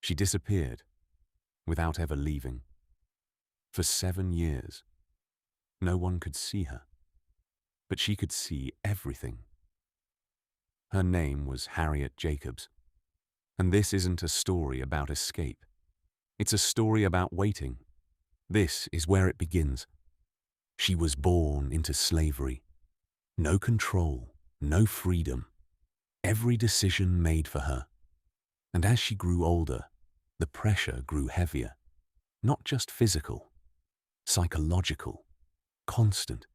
She disappeared without ever leaving. For 7 years, no one could see her, but she could see everything. Her name was Harriet Jacobs, and this isn't a story about escape. It's a story about waiting. This is where it begins. She was born into slavery. No control, no freedom. Every decision made for her. And as she grew older, the pressure grew heavier. Not just physical, psychological, constant.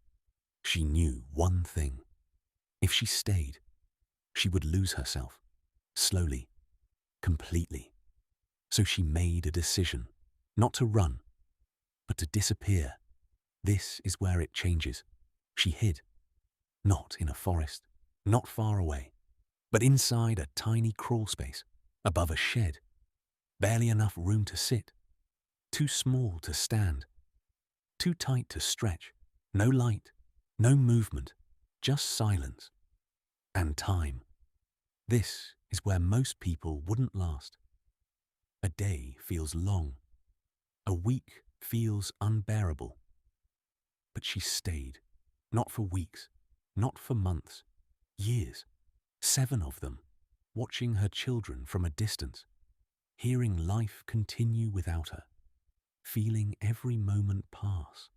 She knew one thing. If she stayed, she would lose herself, slowly, completely. So she made a decision, not to run, but to disappear. This is where it changes. She hid, not in a forest, not far away, but inside a tiny crawl space, above a shed. Barely enough room to sit, too small to stand, too tight to stretch. No light, no movement, just silence and time. This is where most people wouldn't last. A day feels long. A week feels unbearable. But she stayed, not for weeks, not for months, years, 7 of them, watching her children from a distance, hearing life continue without her, feeling every moment pass,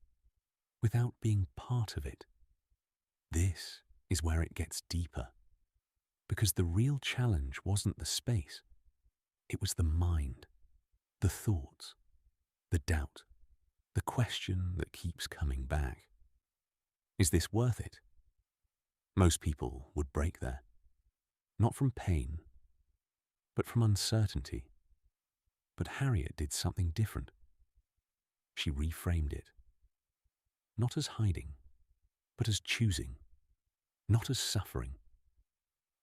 without being part of it. This is where it gets deeper, because the real challenge wasn't the space, it was the mind, the thoughts, the doubt, the question that keeps coming back. Is this worth it? Most people would break there, not from pain, but from uncertainty. But Harriet did something different. She reframed it, not as hiding, but as choosing, not as suffering,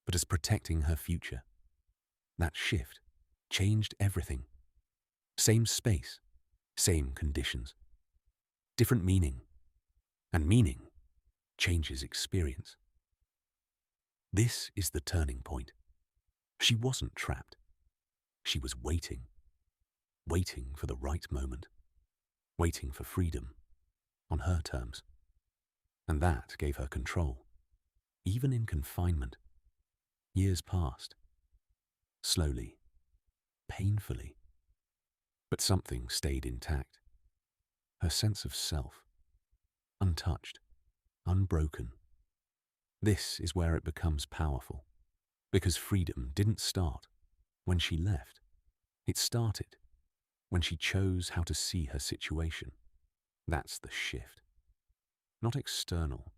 but as protecting her future. That shift changed everything. Same space, same conditions, different meaning, and meaning changes experience. This is the turning point. She wasn't trapped. She was waiting, waiting for the right moment, waiting for freedom on her terms. And that gave her control, even in confinement. Years passed, slowly, painfully, but something stayed intact. Her sense of self, untouched, unbroken. This is where it becomes powerful, because freedom didn't start when she left. It started when she chose how to see her situation. That's the shift. Not external,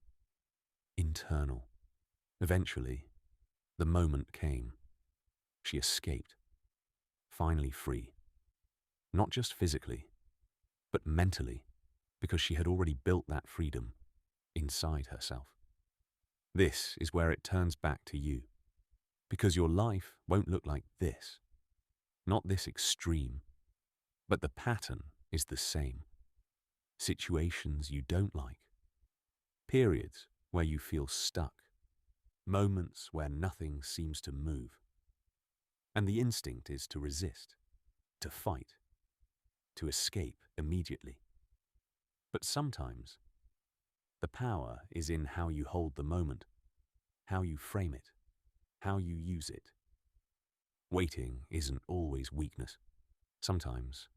internal. Eventually, the moment came. She escaped, finally free. Not just physically, but mentally, because she had already built that freedom inside herself. This is where it turns back to you, because your life won't look like this. Not this extreme, but the pattern is the same. Situations you don't like, periods where you feel stuck, moments where nothing seems to move. And the instinct is to resist, to fight, to escape immediately. But sometimes, the power is in how you hold the moment, how you frame it, how you use it. Waiting isn't always weakness. Sometimes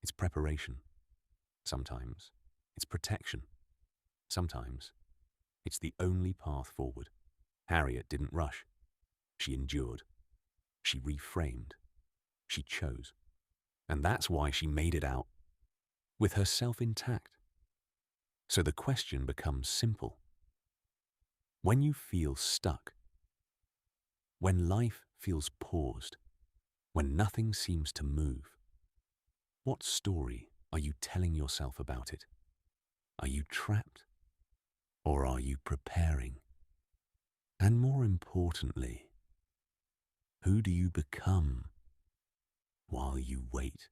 it's preparation. Sometimes it's protection. Sometimes it's the only path forward. Harriet didn't rush. She endured. She reframed. She chose. And that's why she made it out, with herself intact. So the question becomes simple. When you feel stuck, when life feels paused, when nothing seems to move, what story are you telling yourself about it? Are you trapped? Or are you preparing? And more importantly, who do you become while you wait?